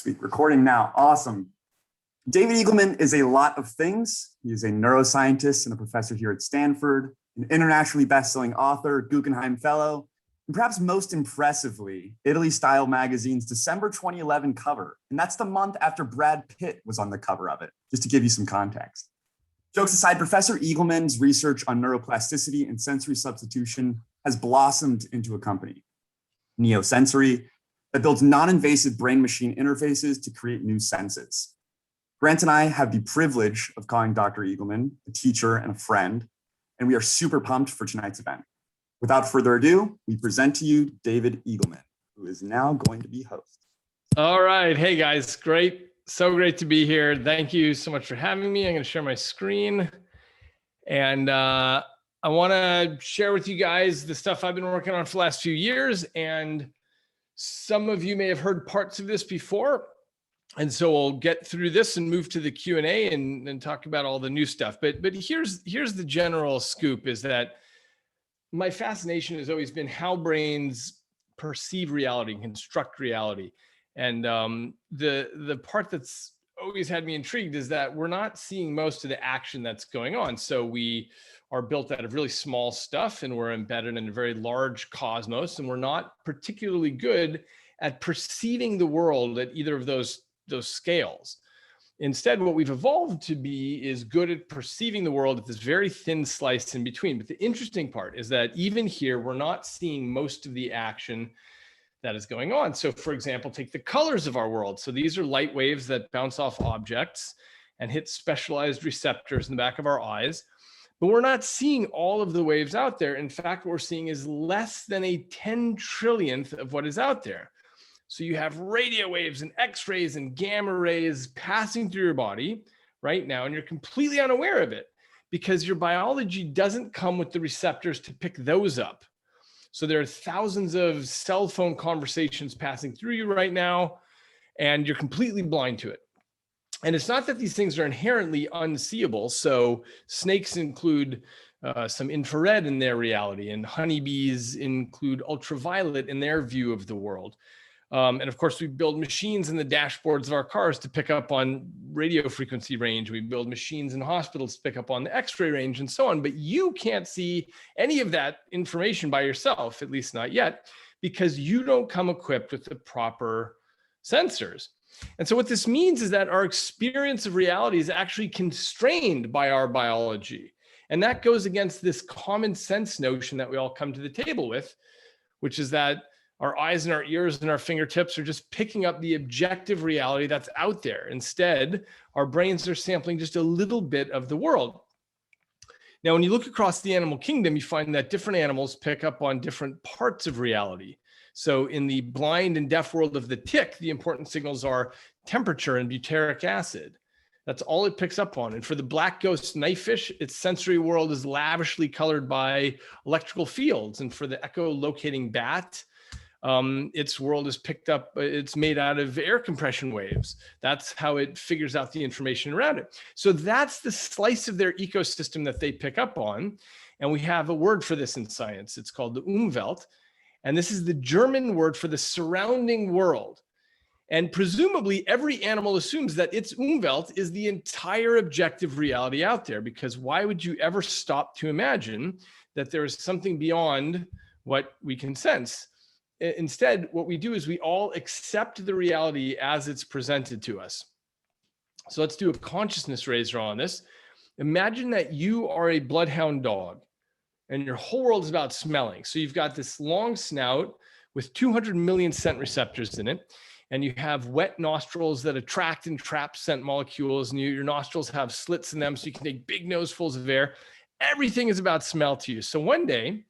Sweet, recording now. Awesome. David Eagleman is a lot of things. He is a neuroscientist and a professor here at Stanford, an internationally best-selling author, Guggenheim Fellow, and perhaps most impressively, Italy Style Magazine's December 2011 cover. And that's the month after Brad Pitt was on the cover of it, just to give you some context. Jokes aside, Professor Eagleman's research on neuroplasticity and sensory substitution has blossomed into a company, Neosensory, that builds non-invasive brain-machine interfaces to create new senses. Grant and I have the privilege of calling Dr. Eagleman a teacher and a friend, and we are super pumped for tonight's event. Without further ado, we present to you David Eagleman, who is now going to be host. All right. Hey, guys. Great. So great to be here. Thank you so much for having me. I'm going to share my screen. And I want to share with you guys the stuff I've been working on for the last few years. And some of you may have heard parts of this before. And so we'll get through this and move to the Q&A and talk about all the new stuff. But here's the general scoop, is that my fascination has always been how brains perceive reality and construct reality. And the part that's always had me intrigued is that we're not seeing most of the action that's going on. So we are built out of really small stuff, and we're embedded in a very large cosmos, and we're not particularly good at perceiving the world at either of those scales. Instead, what we've evolved to be is good at perceiving the world at this very thin slice in between. But the interesting part is that even here, we're not seeing most of the action that is going on. So for example, take the colors of our world. So these are light waves that bounce off objects and hit specialized receptors in the back of our eyes. But we're not seeing all of the waves out there. In fact, what we're seeing is less than a 10 trillionth of what is out there. So you have radio waves and X-rays and gamma rays passing through your body right now, and you're completely unaware of it because your biology doesn't come with the receptors to pick those up. So there are thousands of cell phone conversations passing through you right now, and you're completely blind to it. And it's not that these things are inherently unseeable. So snakes include some infrared in their reality, and honeybees include ultraviolet in their view of the world. And of course, we build machines in the dashboards of our cars to pick up on radio frequency range. We build machines in hospitals to pick up on the X-ray range and so on. But you can't see any of that information by yourself, at least not yet, because you don't come equipped with the proper sensors. And so what this means is that our experience of reality is actually constrained by our biology. And that goes against this common sense notion that we all come to the table with, which is that our eyes and our ears and our fingertips are just picking up the objective reality that's out there. Instead, our brains are sampling just a little bit of the world. Now, when you look across the animal kingdom, you find that different animals pick up on different parts of reality. So in the blind and deaf world of the tick, the important signals are temperature and butyric acid. That's all it picks up on. And for the black ghost knifefish, its sensory world is lavishly colored by electrical fields. And for the echolocating bat, its world is picked up, it's made out of air compression waves. That's how it figures out the information around it. So that's the slice of their ecosystem that they pick up on. And we have a word for this in science. It's called the Umvelt. And this is the German word for the surrounding world. And presumably every animal assumes that its Umwelt is the entire objective reality out there, because why would you ever stop to imagine that there is something beyond what we can sense? Instead, what we do is we all accept the reality as it's presented to us. So let's do a consciousness raiser on this. Imagine that you are a bloodhound dog and your whole world is about smelling. So you've got this long snout with 200 million scent receptors in it. And you have wet nostrils that attract and trap scent molecules. And your nostrils have slits in them so you can take big nosefuls of air. Everything is about smell to you. So one day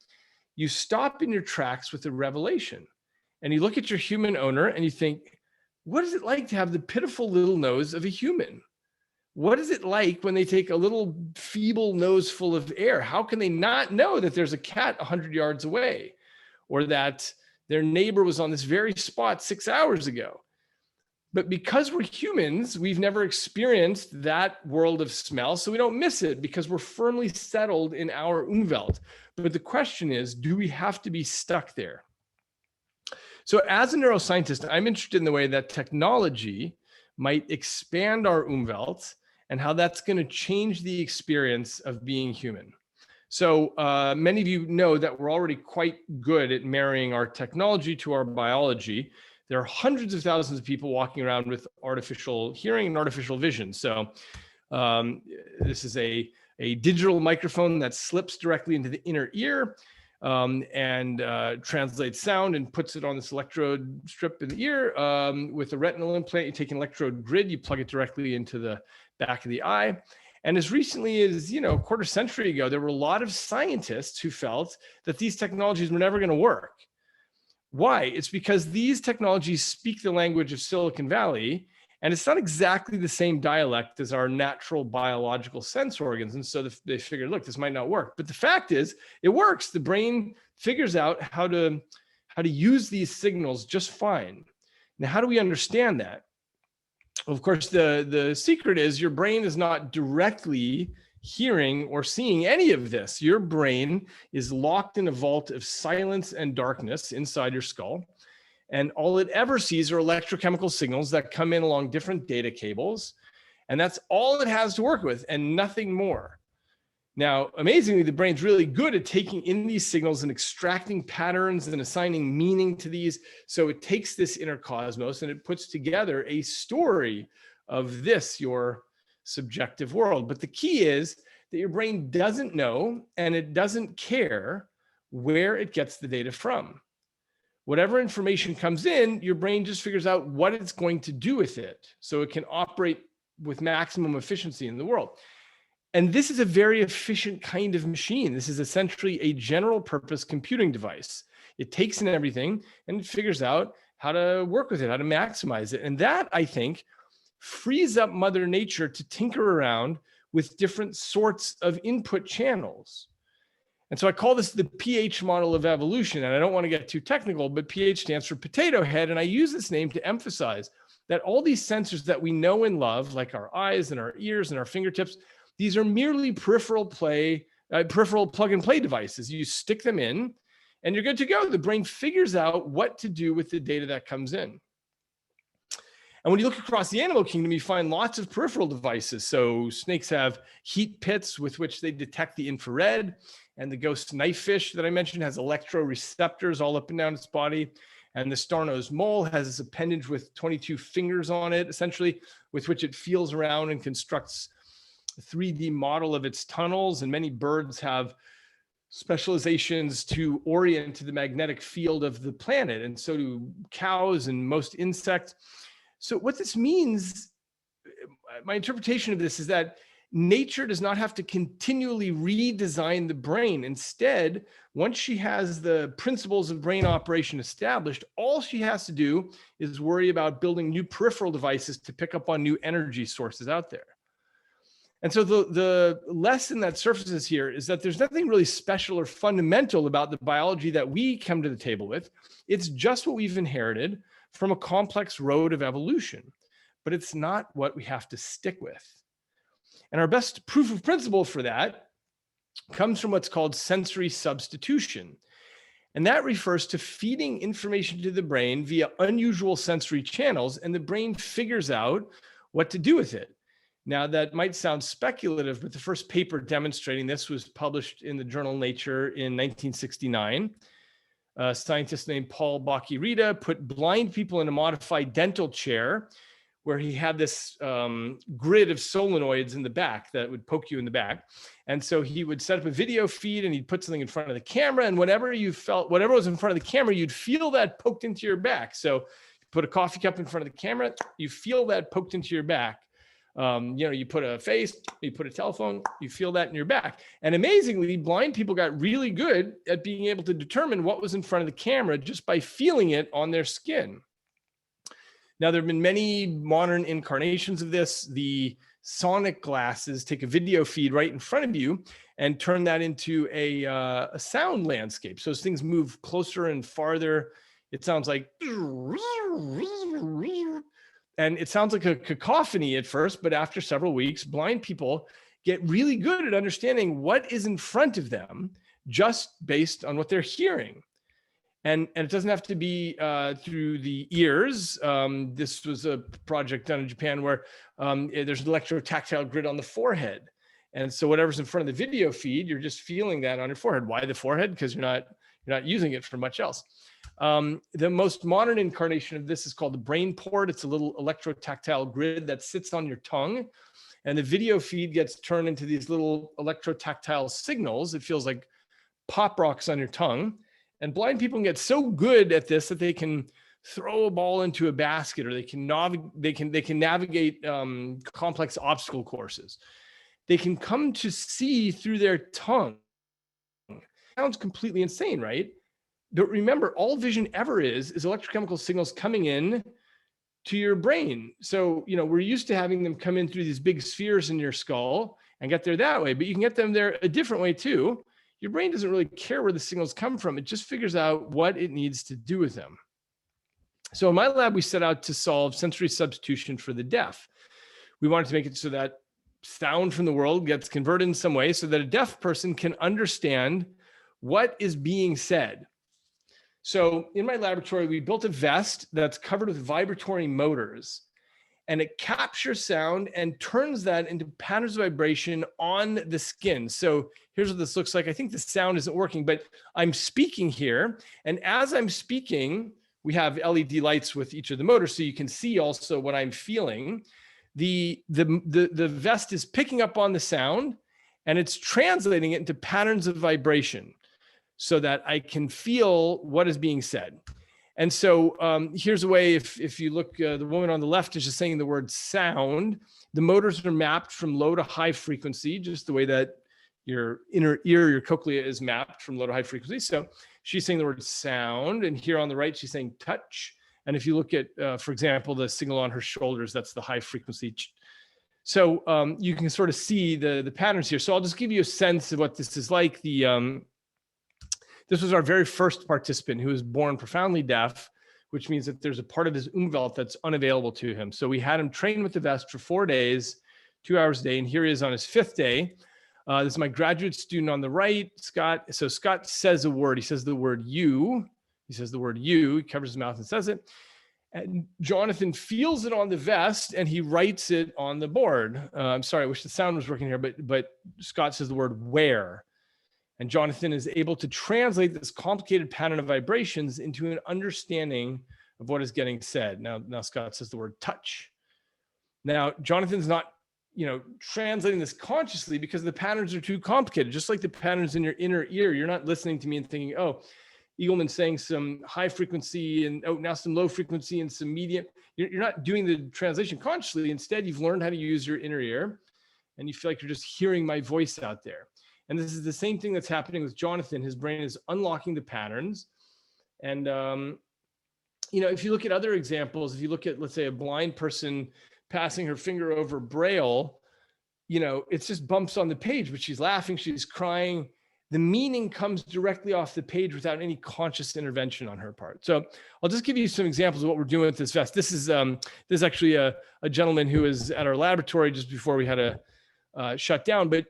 you stop in your tracks with a revelation and you look at your human owner and you think, what is it like to have the pitiful little nose of a human? What is it like when they take a little feeble nose full of air? How can they not know that there's a cat 100 yards away, or that their neighbor was on this very spot 6 hours ago? But because we're humans, we've never experienced that world of smell, so we don't miss it because we're firmly settled in our Umwelt. But the question is, do we have to be stuck there? So as a neuroscientist, I'm interested in the way that technology might expand our Umvelt and how that's going to change the experience of being human. So many of you know that we're already quite good at marrying our technology to our biology. There are hundreds of thousands of people walking around with artificial hearing and artificial vision. So this is a digital microphone that slips directly into the inner ear and translates sound and puts it on this electrode strip in the ear. With a retinal implant, you take an electrode grid, you plug it directly into the back of the eye. And as recently as, a quarter century ago, there were a lot of scientists who felt that these technologies were never going to work. Why? It's because these technologies speak the language of Silicon Valley, and it's not exactly the same dialect as our natural biological sense organs. And so they figured, look, this might not work. But the fact is, it works. The brain figures out how to use these signals just fine. Now, how do we understand that? Of course, the secret is your brain is not directly hearing or seeing any of this. Your brain is locked in a vault of silence and darkness inside your skull. And all it ever sees are electrochemical signals that come in along different data cables. And that's all it has to work with and nothing more. Now, amazingly, the brain's really good at taking in these signals and extracting patterns and assigning meaning to these. So it takes this inner cosmos and it puts together a story of this, your subjective world. But the key is that your brain doesn't know and it doesn't care where it gets the data from. Whatever information comes in, your brain just figures out what it's going to do with it so it can operate with maximum efficiency in the world. And this is a very efficient kind of machine. This is essentially a general purpose computing device. It takes in everything and it figures out how to work with it, how to maximize it. And that, I think, frees up Mother Nature to tinker around with different sorts of input channels. And so I call this the pH model of evolution. And I don't want to get too technical, but pH stands for potato head. And I use this name to emphasize that all these sensors that we know and love, like our eyes and our ears and our fingertips, these are merely peripheral plug and play devices. You stick them in and you're good to go. The brain figures out what to do with the data that comes in. And when you look across the animal kingdom, you find lots of peripheral devices. So snakes have heat pits with which they detect the infrared. And the ghost knifefish that I mentioned has electroreceptors all up and down its body. And the star-nosed mole has this appendage with 22 fingers on it, essentially, with which it feels around and constructs a 3D model of its tunnels. And many birds have specializations to orient to the magnetic field of the planet. And so do cows and most insects. So what this means, my interpretation of this is that nature does not have to continually redesign the brain. Instead, once she has the principles of brain operation established, all she has to do is worry about building new peripheral devices to pick up on new energy sources out there. And so the lesson that surfaces here is that there's nothing really special or fundamental about the biology that we come to the table with. It's just what we've inherited from a complex road of evolution, but it's not what we have to stick with. And our best proof of principle for that comes from what's called sensory substitution. And that refers to feeding information to the brain via unusual sensory channels, and the brain figures out what to do with it. Now, that might sound speculative, but the first paper demonstrating this was published in the journal Nature in 1969. A scientist named Paul Bocchi-Rita put blind people in a modified dental chair where he had this grid of solenoids in the back that would poke you in the back. And so he would set up a video feed and he'd put something in front of the camera, and whatever was in front of the camera, you'd feel that poked into your back. So you put a coffee cup in front of the camera, you feel that poked into your back. You put a face, you put a telephone, you feel that in your back. And amazingly, blind people got really good at being able to determine what was in front of the camera just by feeling it on their skin. Now, there have been many modern incarnations of this. The sonic glasses take a video feed right in front of you and turn that into a sound landscape. So as things move closer and farther, it sounds like, and it sounds like a cacophony at first, but after several weeks, blind people get really good at understanding what is in front of them just based on what they're hearing. And it doesn't have to be through the ears. This was a project done in Japan where there's an electrotactile grid on the forehead. And so whatever's in front of the video feed, you're just feeling that on your forehead. Why the forehead? Because you're not using it for much else. The most modern incarnation of this is called the brain port. It's a little electrotactile grid that sits on your tongue. And the video feed gets turned into these little electrotactile signals. It feels like pop rocks on your tongue. And blind people can get so good at this that they can throw a ball into a basket, or they can navigate complex obstacle courses. They can come to see through their tongue. Sounds completely insane, right? But remember, all vision ever is electrochemical signals coming in to your brain. So, we're used to having them come in through these big spheres in your skull and get there that way, but you can get them there a different way too. Your brain doesn't really care where the signals come from. It just figures out what it needs to do with them. So in my lab, we set out to solve sensory substitution for the deaf. We wanted to make it so that sound from the world gets converted in some way so that a deaf person can understand what is being said. So in my laboratory, we built a vest that's covered with vibratory motors, and it captures sound and turns that into patterns of vibration on the skin. So here's what this looks like. I think the sound isn't working, but I'm speaking here. And as I'm speaking, we have LED lights with each of the motors, so you can see also what I'm feeling. The vest is picking up on the sound, and it's translating it into patterns of vibration so that I can feel what is being said. And so here's a way, if you look, the woman on the left is just saying the word sound. The motors are mapped from low to high frequency, just the way that your inner ear, your cochlea is mapped from low to high frequency. So she's saying the word sound. And here on the right, she's saying touch. And if you look at, for example, the signal on her shoulders, that's the high frequency. So you can sort of see the patterns here. So I'll just give you a sense of what this is like. This was our very first participant who was born profoundly deaf, which means that there's a part of his Umvelt that's unavailable to him. So we had him train with the vest for 4 days, 2 hours a day. And here he is on his 5th day. This is my graduate student on the right, Scott. So Scott says a word. He says the word you. He says the word you. He covers his mouth and says it. And Jonathan feels it on the vest and he writes it on the board. I'm sorry, I wish the sound was working here, but Scott says the word where. And Jonathan is able to translate this complicated pattern of vibrations into an understanding of what is getting said. Now Scott says the word touch. Now, Jonathan's not, translating this consciously because the patterns are too complicated. Just like the patterns in your inner ear, you're not listening to me and thinking, oh, Eagleman saying some high frequency and now some low frequency and some medium. You're not doing the translation consciously. Instead, you've learned how to use your inner ear and you feel like you're just hearing my voice out there. And this is the same thing that's happening with Jonathan. His brain is unlocking the patterns. And, if you look at other examples, if you look at, let's say, a blind person passing her finger over Braille, it's just bumps on the page, but she's laughing, she's crying. The meaning comes directly off the page without any conscious intervention on her part. So I'll just give you some examples of what we're doing with this vest. This is actually a gentleman who was at our laboratory just before we had to shut down, but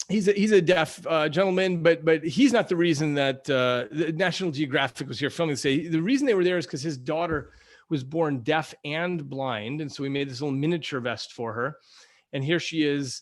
he's a deaf gentleman, but he's not the reason that the National Geographic was here filming this. The reason they were there is because his daughter was born deaf and blind, and so we made this little miniature vest for her. And here she is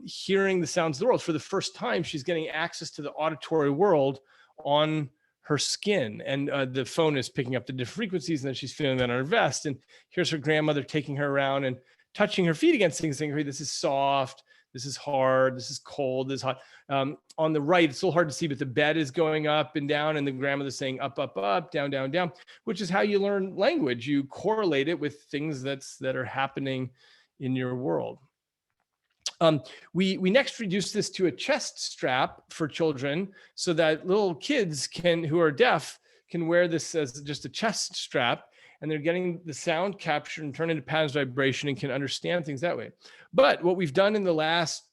hearing the sounds of the world. For the first time, she's getting access to the auditory world on her skin. And the phone is picking up the different frequencies, and then she's feeling that on her vest. And here's her grandmother taking her around and touching her feet against things, saying, hey, this is soft, this is hard, this is cold, this is hot. On the right, it's a little hard to see, but the bed is going up and down, and the grandmother's saying up, up, up, down, down, down, which is how you learn language. You correlate it with things that are happening in your world. We next reduced this to a chest strap for children so that little kids who are deaf can wear this as just a chest strap, and they're getting the sound captured and turned into patterns of vibration and can understand things that way. But what we've done in the last,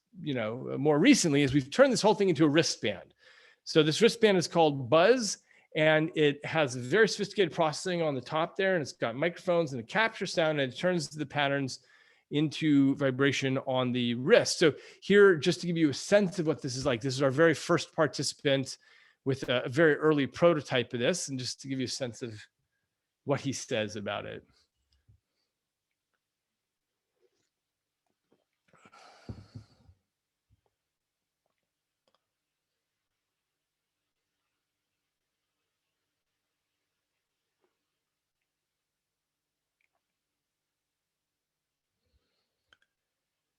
more recently is we've turned this whole thing into a wristband. So this wristband is called Buzz, and it has very sophisticated processing on the top there, and it's got microphones and it captures sound, and it turns the patterns into vibration on the wrist. So here, just to give you a sense of what this is like, this is our very first participant. with a very early prototype of this, and just to give you a sense of what he says about it.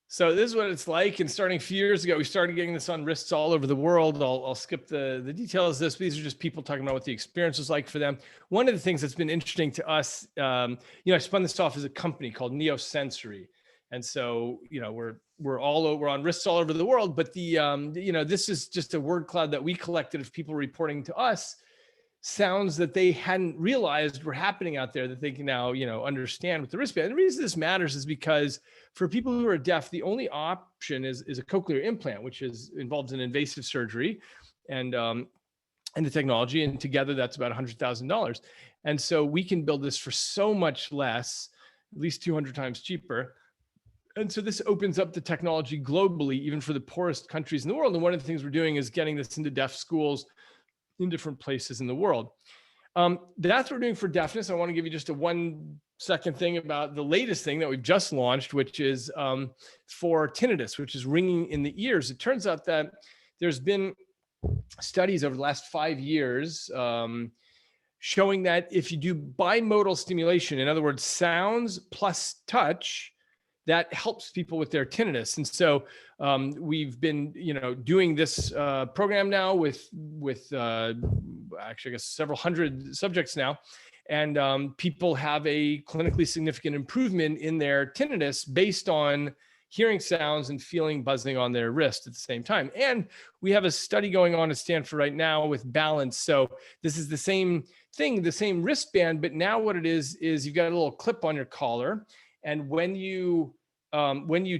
So this is what it's like. And starting a few years ago, we started getting this on wrists all over the world. I'll skip the details of this. But these are just people talking about what the experience was like for them. One of the things that's been interesting to us, I spun this off as a company called Neosensory. And so, we're on wrists all over the world. But this is just a word cloud that we collected of people reporting to us sounds that they hadn't realized were happening out there that they can now, understand with the wristband. And the reason this matters is because for people who are deaf, the only option is a cochlear implant, which involves an invasive surgery and the technology. And together that's about $100,000. And so we can build this for so much less, at least 200 times cheaper. And so this opens up the technology globally, even for the poorest countries in the world. And one of the things we're doing is getting this into deaf schools in different places in the world. That's what we're doing for deafness. I want to give you just a 1 second thing about the latest thing that we've just launched, which is for tinnitus, which is ringing in the ears. It turns out that there's been studies over the last 5 years showing that if you do bimodal stimulation, in other words, sounds plus touch, that helps people with their tinnitus. And so we've been, doing this program now with actually, I guess, several hundred subjects now. And people have a clinically significant improvement in their tinnitus based on hearing sounds and feeling buzzing on their wrist at the same time. And we have a study going on at Stanford right now with balance. So this is the same thing, the same wristband, but now what it is you've got a little clip on your collar. And when you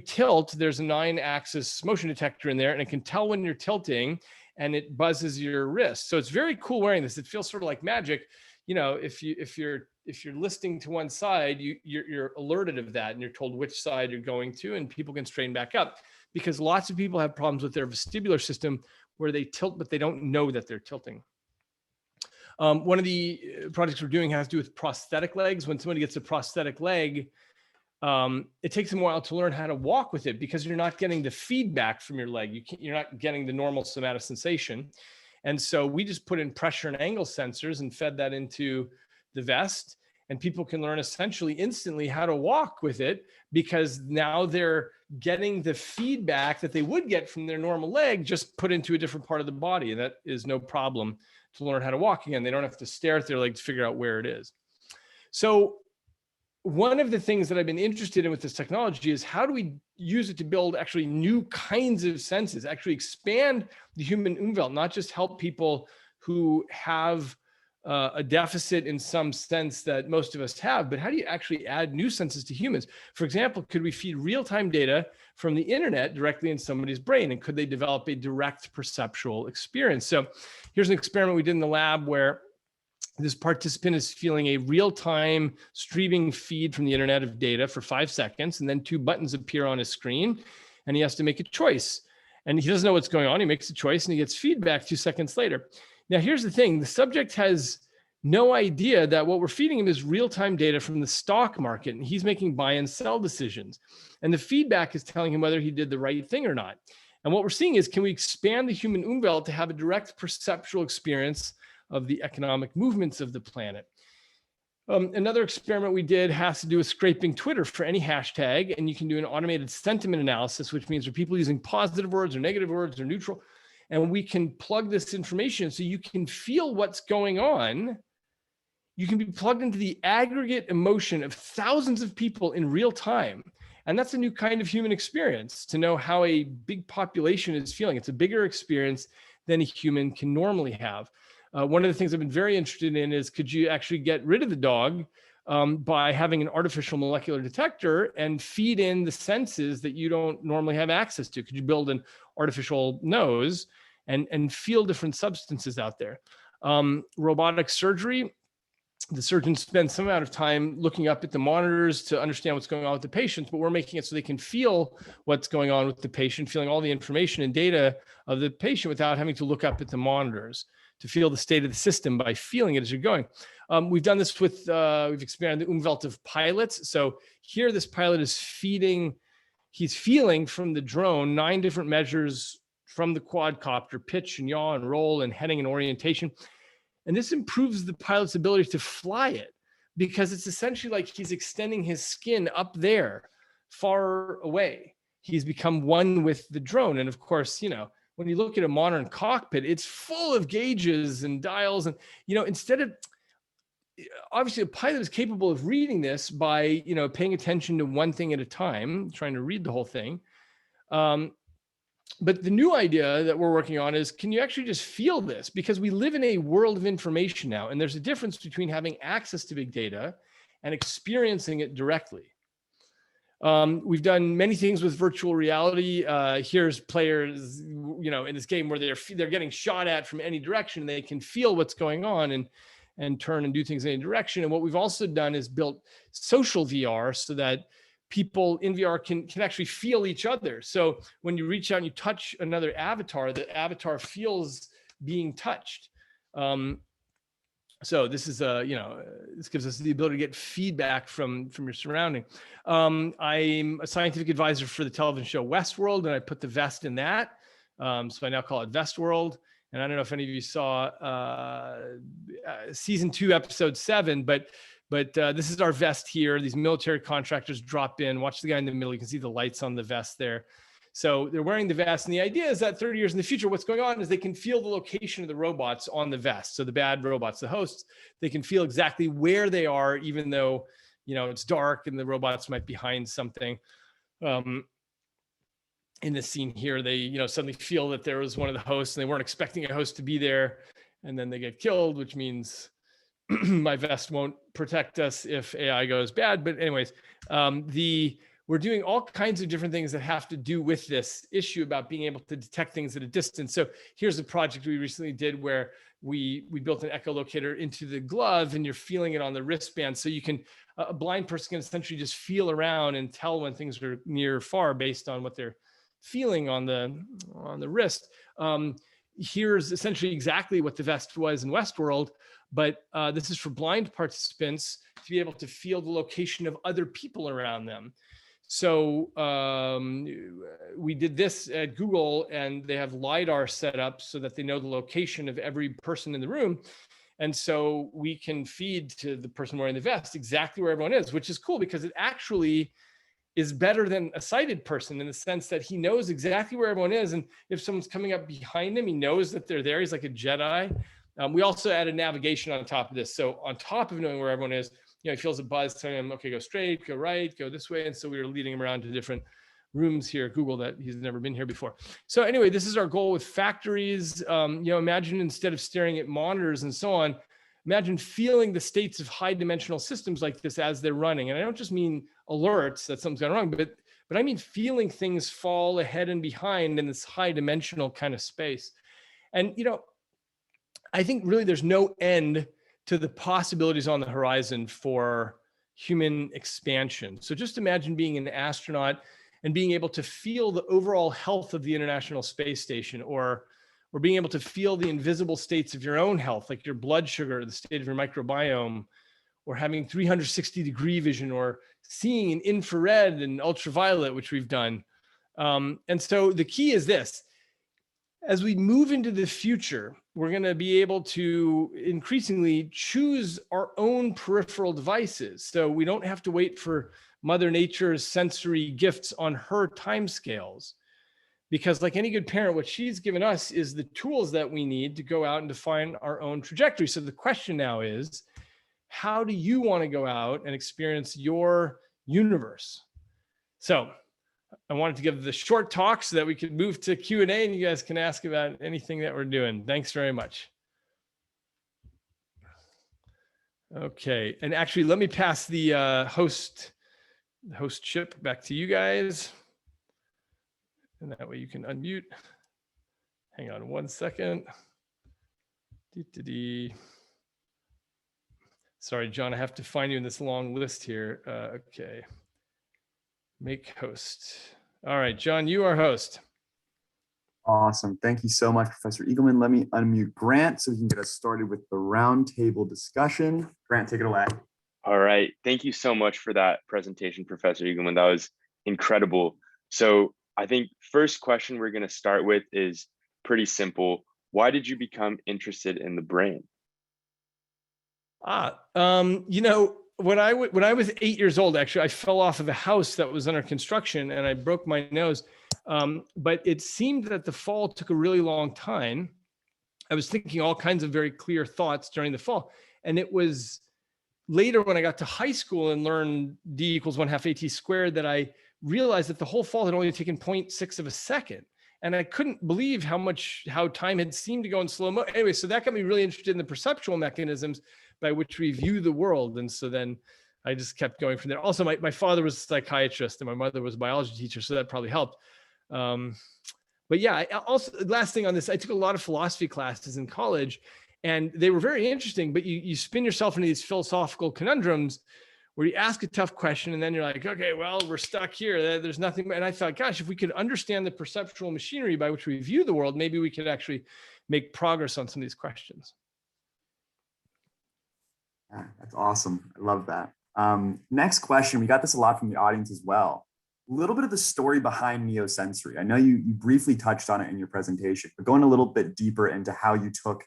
tilt, there's a 9-axis motion detector in there, and it can tell when you're tilting, and it buzzes your wrist. So it's very cool wearing this. It feels sort of like magic. If you're listening to one side, you're alerted of that, and you're told which side you're going to, and people can straighten back up, because lots of people have problems with their vestibular system where they tilt, but they don't know that they're tilting. One of the projects we're doing has to do with prosthetic legs. When somebody gets a prosthetic leg, it takes them a while to learn how to walk with it, because you're not getting the feedback from your leg. You're not getting the normal somatosensation. And so we just put in pressure and angle sensors and fed that into the vest, and people can learn essentially instantly how to walk with it, because now they're getting the feedback that they would get from their normal leg, just put into a different part of the body. And that is no problem to learn how to walk again. They don't have to stare at their leg to figure out where it is. So one of the things that I've been interested in with this technology is how do we use it to build actually new kinds of senses, actually expand the human Umvelt, not just help people who have a deficit in some sense that most of us have, but how do you actually add new senses to humans? For example, could we feed real-time data from the internet directly in somebody's brain? And could they develop a direct perceptual experience? So here's an experiment we did in the lab where this participant is feeling a real-time streaming feed from the internet of data for 5 seconds, and then 2 buttons appear on his screen, and he has to make a choice. And he doesn't know what's going on. He makes a choice, and he gets feedback 2 seconds later. Now, here's the thing. The subject has no idea that what we're feeding him is real-time data from the stock market, and he's making buy and sell decisions. And the feedback is telling him whether he did the right thing or not. And what we're seeing is, can we expand the human Umvelt to have a direct perceptual experience of the economic movements of the planet? Another experiment we did has to do with scraping Twitter for any hashtag, and you can do an automated sentiment analysis, which means are people using positive words or negative words or neutral, and we can plug this information so you can feel what's going on. You can be plugged into the aggregate emotion of thousands of people in real time. And that's a new kind of human experience, to know how a big population is feeling. It's a bigger experience than a human can normally have. One of the things I've been very interested in is, could you actually get rid of the dog by having an artificial molecular detector and feed in the senses that you don't normally have access to? Could you build an artificial nose and feel different substances out there? Robotic surgery, the surgeons spend some amount of time looking up at the monitors to understand what's going on with the patients, but we're making it so they can feel what's going on with the patient, feeling all the information and data of the patient without having to look up at the monitors. to feel the state of the system by feeling it as you're going. We've done this with, we've expanded the Umvelt of pilots. So here, this pilot is he's feeling from the drone 9 different measures from the quadcopter: pitch and yaw and roll and heading and orientation. And this improves the pilot's ability to fly it, because it's essentially like he's extending his skin up there, far away. He's become one with the drone. And of course, you know, when you look at a modern cockpit, it's full of gauges and dials. And, you know, instead of, obviously a pilot is capable of reading this by, you know, paying attention to one thing at a time, trying to read the whole thing. But the new idea that we're working on is, can you actually just feel this? Because we live in a world of information now, and there's a difference between having access to big data and experiencing it directly. We've done many things with virtual reality. Here's players, you know, in this game where they're getting shot at from any direction. They can feel what's going on and turn and do things in any direction. And what we've also done is built social VR so that people in VR can actually feel each other. So when you reach out and you touch another avatar, the avatar feels being touched. So this is this gives us the ability to get feedback from your surrounding. I'm a scientific advisor for the television show Westworld, and I put the vest in that. So I now call it Westworld. And I don't know if any of you saw season 2, episode 7, but this is our vest here. These military contractors drop in. Watch the guy in the middle. You can see the lights on the vest there. So they're wearing the vest. And the idea is that 30 years in the future, what's going on is they can feel the location of the robots on the vest. So the bad robots, the hosts, they can feel exactly where they are, even though, you know, it's dark and the robots might be behind something. In this scene here, they, you know, suddenly feel that there was one of the hosts and they weren't expecting a host to be there. And then they get killed, which means my vest won't protect us if AI goes bad. But anyways, we're doing all kinds of different things that have to do with this issue about being able to detect things at a distance. So here's a project we recently did where we built an echolocator into the glove, and you're feeling it on the wristband. So you can, a blind person can essentially just feel around and tell when things are near or far based on what they're feeling on the wrist. Here's essentially exactly what the vest was in Westworld, but this is for blind participants to be able to feel the location of other people around them. So we did this at Google, and they have LiDAR set up so that they know the location of every person in the room. And so we can feed to the person wearing the vest exactly where everyone is, which is cool because it actually is better than a sighted person in the sense that he knows exactly where everyone is. And if someone's coming up behind him, he knows that they're there. He's like a Jedi. We also added navigation on top of this. So on top of knowing where everyone is, you know, he feels a buzz telling him, okay, go straight, go right, go this way. And so we were leading him around to different rooms here at Google that he's never been here before. So anyway, this is our goal with factories. You know, imagine instead of staring at monitors and so on, imagine feeling the states of high dimensional systems like this as they're running. And I don't just mean alerts that something's gone wrong, but I mean feeling things fall ahead and behind in this high dimensional kind of space. And, you know, I think really there's no end to the possibilities on the horizon for human expansion. So just imagine being an astronaut and being able to feel the overall health of the International Space Station, or being able to feel the invisible states of your own health, like your blood sugar, the state of your microbiome, or having 360-degree vision, or seeing in infrared and ultraviolet, which we've done. And so the key is this: as we move into the future, we're going to be able to increasingly choose our own peripheral devices. So we don't have to wait for Mother Nature's sensory gifts on her timescales. Because like any good parent, what she's given us is the tools that we need to go out and define our own trajectory. So the question now is, how do you want to go out and experience your universe? So I wanted to give the short talk so that we could move to Q&A and you guys can ask about anything that we're doing. Thanks very much. Okay, and actually let me pass the hostship back to you guys. And that way you can unmute. Hang on 1 second. Sorry, John, I have to find you in this long list here. Okay. Make host. All right, John, you are host. Awesome. Thank you so much, Professor Eagleman. Let me unmute Grant so we can get us started with the roundtable discussion. Grant, take it away. All right. Thank you so much for that presentation, Professor Eagleman. That was incredible. So I think first question we're going to start with is pretty simple. Why did you become interested in the brain? You know, when I was 8 years old, actually, I fell off of a house that was under construction and I broke my nose. But it seemed that the fall took a really long time. I was thinking all kinds of very clear thoughts during the fall. And it was later when I got to high school and learned D equals 1/2 AT squared that I realized that the whole fall had only taken 0.6 of a second. And I couldn't believe how time had seemed to go in slow mo. Anyway, so that got me really interested in the perceptual mechanisms by which we view the world. And so then I just kept going from there. Also, my father was a psychiatrist and my mother was a biology teacher, so that probably helped. But yeah, also, last thing on this, I took a lot of philosophy classes in college and they were very interesting, but you spin yourself into these philosophical conundrums where you ask a tough question and then you're like, okay, well, we're stuck here. There's nothing. And I thought, gosh, if we could understand the perceptual machinery by which we view the world, maybe we could actually make progress on some of these questions. Yeah, that's awesome. I love that. Next question. We got this a lot from the audience as well. A little bit of the story behind Neosensory. I know you briefly touched on it in your presentation, but going a little bit deeper into how you took,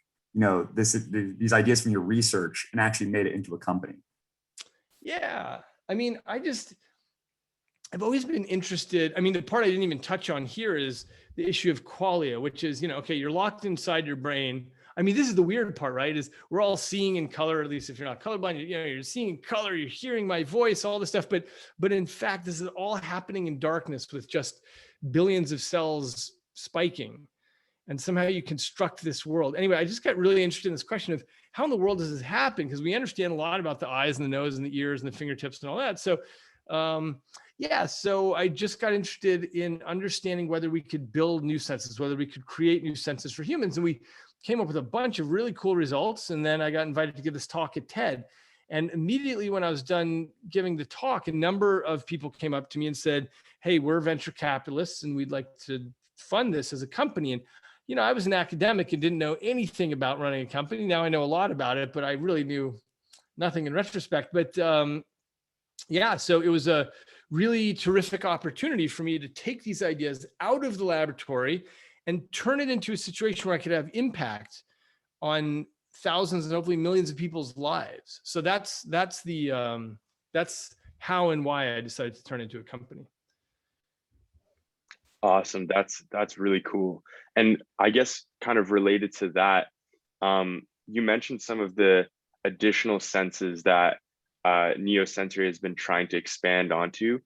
these ideas from your research and actually made it into a company. Yeah. I mean, I've always been interested. I mean, the part I didn't even touch on here is the issue of qualia, which is, okay, you're locked inside your brain. I mean, this is the weird part, right? Is we're all seeing in color, at least if you're not colorblind, you're seeing in color, you're hearing my voice, all this stuff. But in fact, this is all happening in darkness with just billions of cells spiking. And somehow you construct this world. Anyway, I just got really interested in this question of how in the world does this happen? Because we understand a lot about the eyes and the nose and the ears and the fingertips and all that. So so I just got interested in understanding whether we could build new senses, whether we could create new senses for humans. And we came up with a bunch of really cool results. And then I got invited to give this talk at TED. And immediately when I was done giving the talk, a number of people came up to me and said, hey, we're venture capitalists and we'd like to fund this as a company. And I was an academic and didn't know anything about running a company. Now I know a lot about it, but I really knew nothing in retrospect. But so it was a really terrific opportunity for me to take these ideas out of the laboratory and turn it into a situation where I could have impact on thousands and hopefully millions of people's lives. So that's how and why I decided to turn it into a company. Awesome. That's really cool. And I guess kind of related to that, you mentioned some of the additional senses that Neosensory has been trying to expand onto.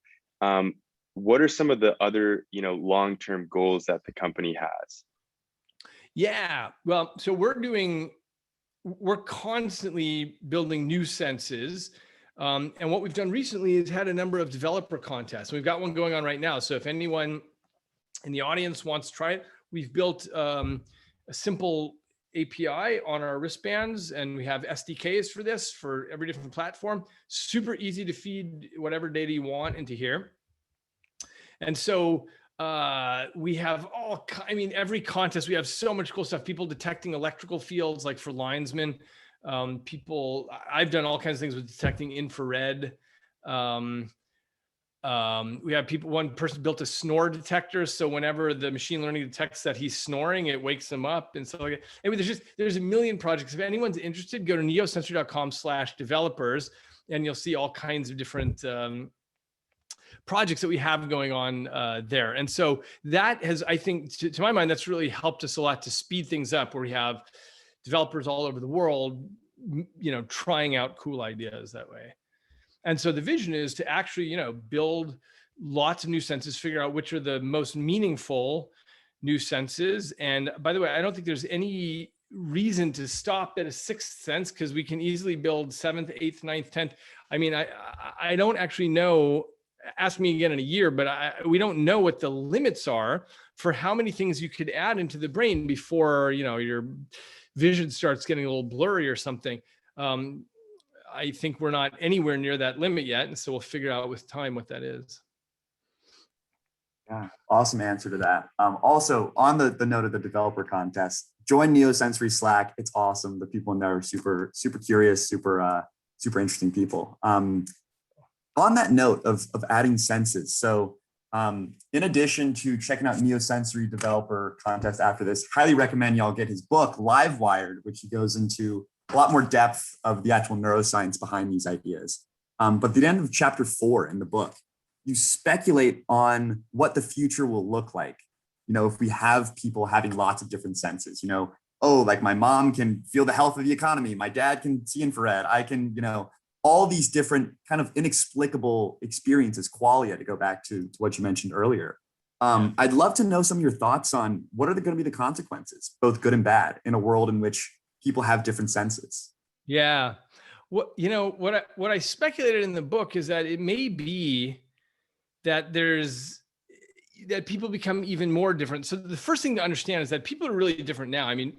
What are some of the other, long-term goals that the company has? Yeah, well, so we're constantly building new senses. And what we've done recently is had a number of developer contests. We've got one going on right now. So if anyone in the audience wants to try it, we've built a simple API on our wristbands, and we have SDKs for this for every different platform. Super easy to feed whatever data you want into here. And so we have every contest, we have so much cool stuff. People detecting electrical fields, like for linesmen. I've done all kinds of things with detecting infrared. We have one person built a snore detector. So whenever the machine learning detects that he's snoring, it wakes him up and stuff like that. Anyway, there's a million projects. If anyone's interested, go to neosensory.com/developers and you'll see all kinds of different projects that we have going on there. And so that has, I think, to my mind, that's really helped us a lot to speed things up, where we have developers all over the world, trying out cool ideas that way. And so the vision is to actually, build lots of new senses, figure out which are the most meaningful new senses. And by the way, I don't think there's any reason to stop at a sixth sense, because we can easily build seventh, eighth, ninth, 10th. I mean, I don't actually know, ask me again in a year, but we don't know what the limits are for how many things you could add into the brain before, your vision starts getting a little blurry or something. I think we're not anywhere near that limit yet. And so we'll figure out with time what that is. Yeah, awesome answer to that. Also, on the note of the developer contest, join Neosensory Slack. It's awesome. The people in there are super curious, super interesting people. On that note of adding senses, so in addition to checking out Neosensory developer contest after this, highly recommend y'all get his book, Live Wired, which he goes into a lot more depth of the actual neuroscience behind these ideas. But at the end of chapter 4 in the book, you speculate on what the future will look like. You know, if we have people having lots of different senses, you know, oh, like my mom can feel the health of the economy. My dad can see infrared. I can, you know, all these different kind of inexplicable experiences, qualia, to go back to what you mentioned earlier. I'd love to know some of your thoughts on what are going to be the consequences, both good and bad, in a world in which people have different senses. Yeah. What I speculated in the book is that it may be that that people become even more different. So the first thing to understand is that people are really different now. I mean,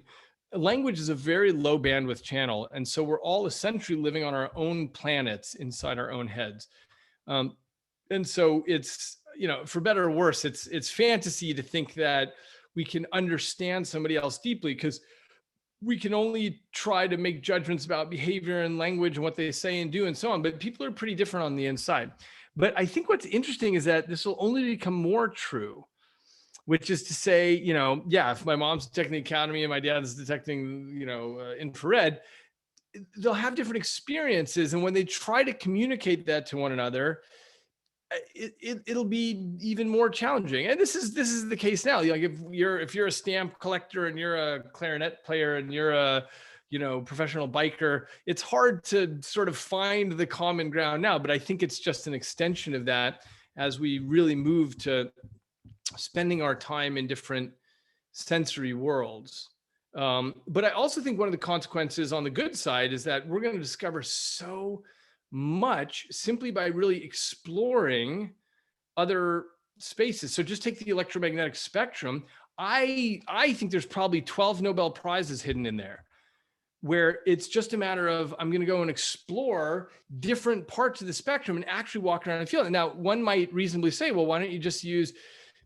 language is a very low bandwidth channel. And so we're all essentially living on our own planets inside our own heads. And so it's, you know, for better or worse, it's fantasy to think that we can understand somebody else deeply, because we can only try to make judgments about behavior and language and what they say and do and so on. But people are pretty different on the inside. But I think what's interesting is that this will only become more true, which is to say, you know, yeah, if my mom's detecting the economy and my dad's detecting, you know, infrared, they'll have different experiences. And when they try to communicate that to one another, it'll be even more challenging. And this is the case now. Like if you're a stamp collector and you're a clarinet player and you're a, you know, professional biker, it's hard to sort of find the common ground now. But I think it's just an extension of that as we really move to spending our time in different sensory worlds. But I also think one of the consequences on the good side is that we're going to discover so much simply by really exploring other spaces. So just take the electromagnetic spectrum. I think there's probably 12 Nobel Prizes hidden in there, where it's just a matter of, I'm going to go and explore different parts of the spectrum and actually walk around and feel it. Now, one might reasonably say, well, why don't you just use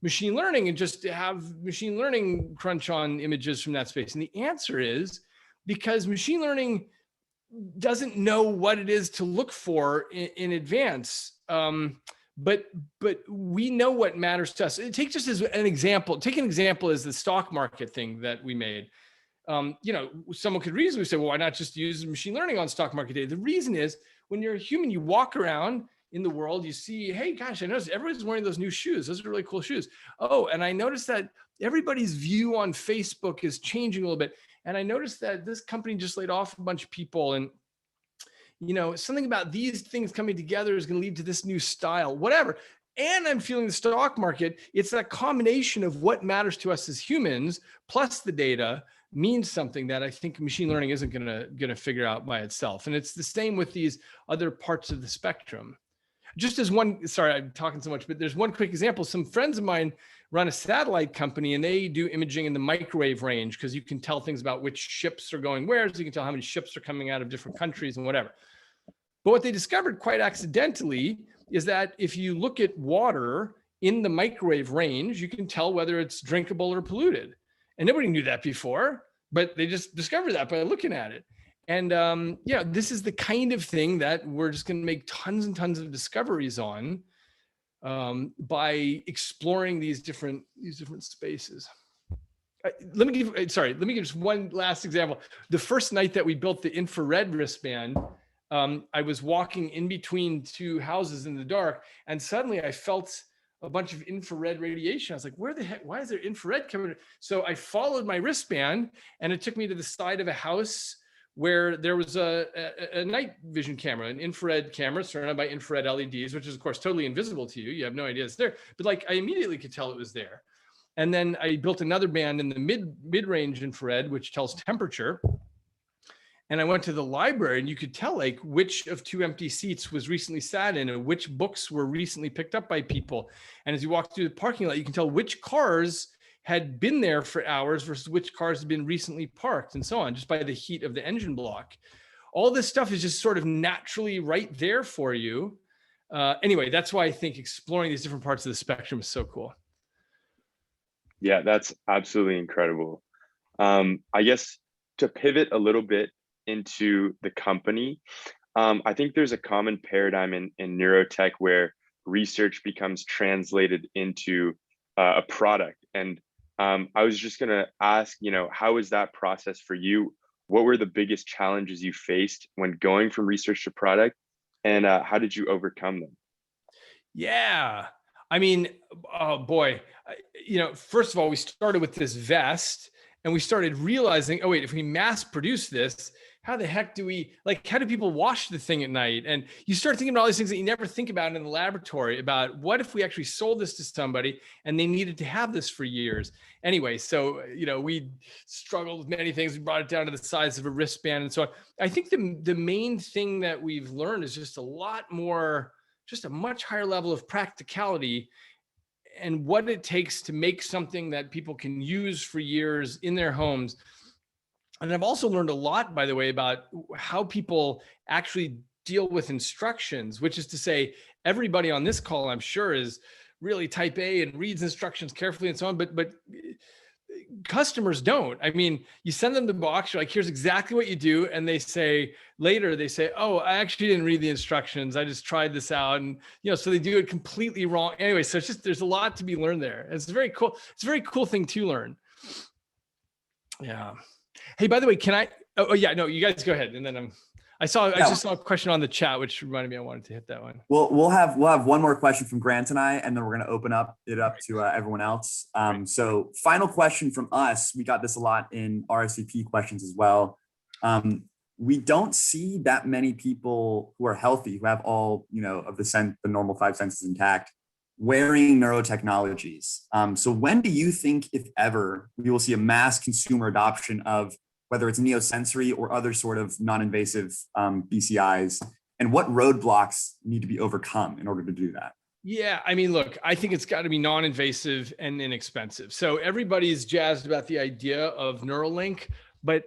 machine learning and just have machine learning crunch on images from that space? And the answer is because machine learning doesn't know what it is to look for in advance. But we know what matters to us. Take just as an example, take an example as the stock market thing that we made. You know, someone could reasonably say, well, why not just use machine learning on stock market data? The reason is when you're a human, you walk around in the world, you see, hey, gosh, I noticed everybody's wearing those new shoes. Those are really cool shoes. Oh, and I noticed that everybody's view on Facebook is changing a little bit. And I noticed that this company just laid off a bunch of people. And, you know, something about these things coming together is going to lead to this new style, whatever. And I'm feeling the stock market. It's that combination of what matters to us as humans, plus the data, means something that I think machine learning isn't gonna figure out by itself. And it's the same with these other parts of the spectrum. Just as one, sorry, I'm talking so much, but there's one quick example. Some friends of mine run a satellite company and they do imaging in the microwave range because you can tell things about which ships are going where, so you can tell how many ships are coming out of different countries and whatever. But what they discovered quite accidentally is that if you look at water in the microwave range, you can tell whether it's drinkable or polluted. And nobody knew that before, but they just discovered that by looking at it. And yeah, this is the kind of thing that we're just going to make tons and tons of discoveries on by exploring these different spaces. Let me give just one last example. The first night that we built the infrared wristband, I was walking in between two houses in the dark, and suddenly I felt a bunch of infrared radiation. I was like, where the heck, why is there infrared coming? So I followed my wristband and it took me to the side of a house where there was a night vision camera, an infrared camera surrounded by infrared LEDs, which is of course totally invisible to you. You have no idea it's there, but like I immediately could tell it was there. And then I built another band in the mid-range infrared, which tells temperature. And I went to the library and you could tell like which of two empty seats was recently sat in and which books were recently picked up by people. And as you walk through the parking lot, you can tell which cars had been there for hours versus which cars had been recently parked and so on, just by the heat of the engine block. All this stuff is just sort of naturally right there for you. Anyway, that's why I think exploring these different parts of the spectrum is so cool. Yeah, that's absolutely incredible. I guess to pivot a little bit into the company, I think there's a common paradigm in neurotech where research becomes translated into a product. And I was just going to ask, how was that process for you? What were the biggest challenges you faced when going from research to product? And how did you overcome them? Yeah. I mean, oh boy, first of all, we started with this vest and we started realizing, oh wait, if we mass produce this, how the heck how do people wash the thing at night? And you start thinking about all these things that you never think about in the laboratory about what if we actually sold this to somebody and they needed to have this for years. Anyway, so, we struggled with many things. We brought it down to the size of a wristband and so on. I think the main thing that we've learned is just a much higher level of practicality and what it takes to make something that people can use for years in their homes. And I've also learned a lot, by the way, about how people actually deal with instructions, which is to say, everybody on this call, I'm sure, is really type A and reads instructions carefully and so on, but customers don't. I mean, you send them the box, you're like, here's exactly what you do. And later they say, oh, I actually didn't read the instructions. I just tried this out. And, so they do it completely wrong. Anyway, so there's a lot to be learned there. It's very cool. It's a very cool thing to learn. Yeah. Hey, by the way, oh yeah, no, you guys go ahead. And then I just saw a question on the chat, which reminded me I wanted to hit that one. We'll have one more question from Grant and I, and then we're going to open it up to everyone else. So final question from us. We got this a lot in RSVP questions as well. We don't see that many people who are healthy, who have all, of the normal 5 senses intact, wearing neurotechnologies. So when do you think, if ever, we will see a mass consumer adoption of whether it's Neosensory or other sort of non-invasive BCIs, and what roadblocks need to be overcome in order to do that? Yeah, I mean, look, I think it's got to be non-invasive and inexpensive. So everybody's jazzed about the idea of Neuralink, but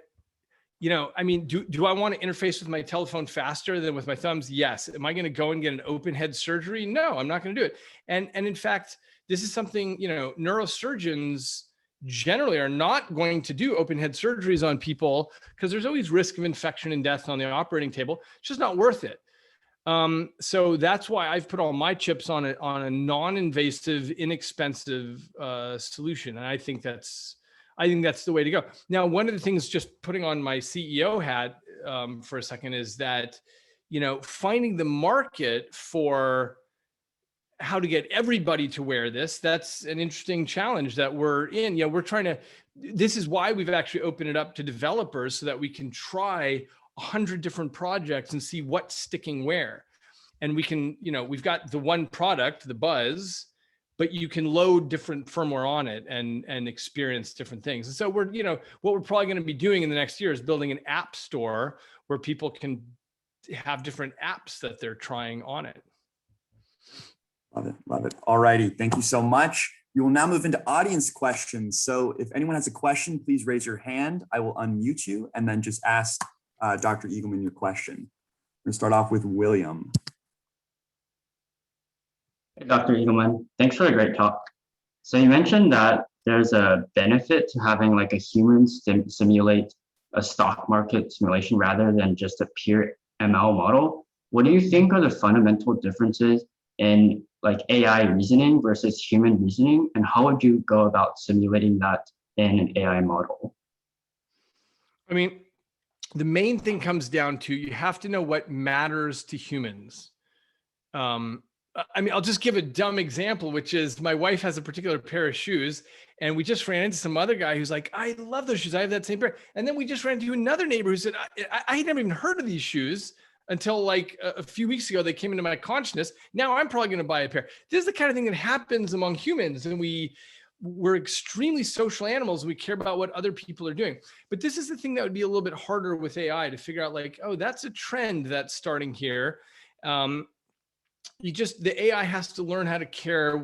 I mean, do I want to interface with my telephone faster than with my thumbs? Yes. Am I going to go and get an open head surgery? No, I'm not going to do it. And in fact, this is something, neurosurgeons generally are not going to do open head surgeries on people because there's always risk of infection and death on the operating table. It's just not worth it. So that's why I've put all my chips on a non-invasive, inexpensive solution. And I think that's the way to go. Now, one of the things, just putting on my CEO hat for a second, is that, finding the market for how to get everybody to wear this, that's an interesting challenge that we're in. This is why we've actually opened it up to developers so that we can try 100 different projects and see what's sticking where. And we can, we've got the one product, the Buzz, but you can load different firmware on it and experience different things. And so what we're probably going to be doing in the next year is building an app store where people can have different apps that they're trying on it. Love it. All righty. Thank you so much. We will now move into audience questions. So if anyone has a question, please raise your hand. I will unmute you and then just ask Dr. Eagleman your question. We're going to start off with William. Hey, Dr. Eagleman, thanks for a great talk. So you mentioned that there's a benefit to having like a human simulate a stock market simulation rather than just a pure ML model. What do you think are the fundamental differences in like AI reasoning versus human reasoning, and how would you go about simulating that in an AI model? I mean, the main thing comes down to you have to know what matters to humans. I mean, I'll just give a dumb example, which is my wife has a particular pair of shoes, and we just ran into some other guy who's like, I love those shoes. I have that same pair. And then we just ran into another neighbor who said, I had never even heard of these shoes until like a few weeks ago. They came into my consciousness. Now I'm probably going to buy a pair. This is the kind of thing that happens among humans. And we're extremely social animals. We care about what other people are doing. But this is the thing that would be a little bit harder with AI to figure out, like, oh, that's a trend that's starting here. The AI has to learn how to care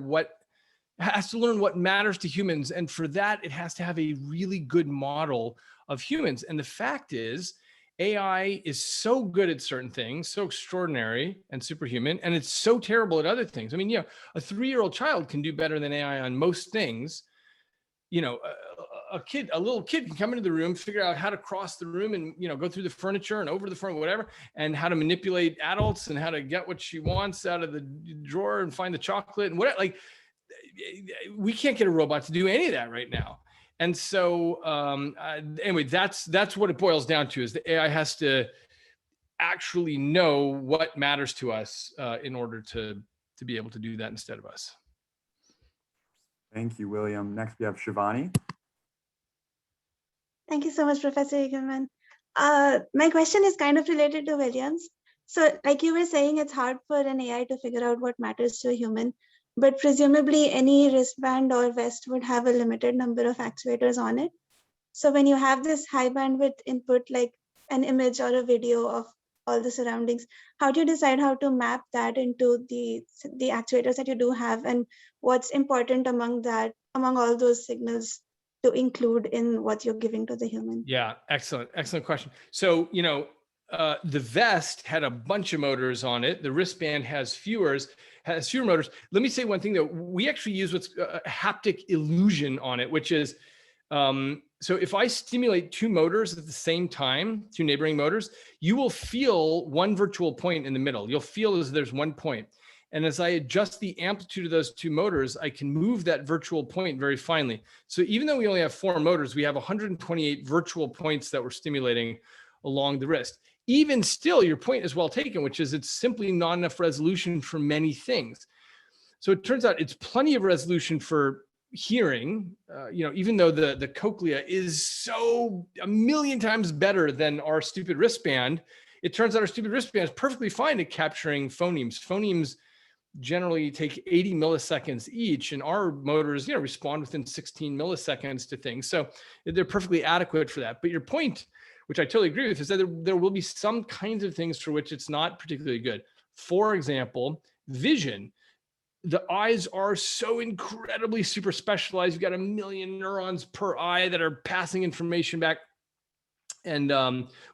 has to learn what matters to humans. And for that, it has to have a really good model of humans. And the fact is, AI is so good at certain things, so extraordinary and superhuman, and it's so terrible at other things. I mean, a 3-year-old child can do better than AI on most things. a little kid can come into the room, figure out how to cross the room and, go through the furniture and over the front, whatever, and how to manipulate adults and how to get what she wants out of the drawer and find the chocolate and whatever. Like, we can't get a robot to do any of that right now. And so anyway, that's what it boils down to, is the AI has to actually know what matters to us in order to be able to do that instead of us. Thank you, William. Next, we have Shivani. Thank you so much, Professor Eagleman. My question is kind of related to William's. So like you were saying, it's hard for an AI to figure out what matters to a human, but presumably any wristband or vest would have a limited number of actuators on it. So when you have this high bandwidth input, like an image or a video of all the surroundings, how do you decide how to map that into the actuators that you do have, and what's important among all those signals to include in what you're giving to the human? Yeah, excellent question. So, the vest had a bunch of motors on it. The wristband has fewer motors. Let me say one thing though. We actually use what's a haptic illusion on it, which is, so if I stimulate two motors at the same time, two neighboring motors, you will feel one virtual point in the middle. You'll feel as there's one point. And as I adjust the amplitude of those two motors, I can move that virtual point very finely. So even though we only have 4 motors, we have 128 virtual points that we're stimulating along the wrist. Even still, your point is well taken, which is it's simply not enough resolution for many things. So it turns out it's plenty of resolution for hearing, even though the cochlea is so a million times better than our stupid wristband. It turns out our stupid wristband is perfectly fine at capturing phonemes. Phonemes generally take 80 milliseconds each, and our motors, respond within 16 milliseconds to things. So they're perfectly adequate for that. But your point, which I totally agree with, is that there will be some kinds of things for which it's not particularly good. For example, vision. The eyes are so incredibly super specialized. You've got 1 million neurons per eye that are passing information back. And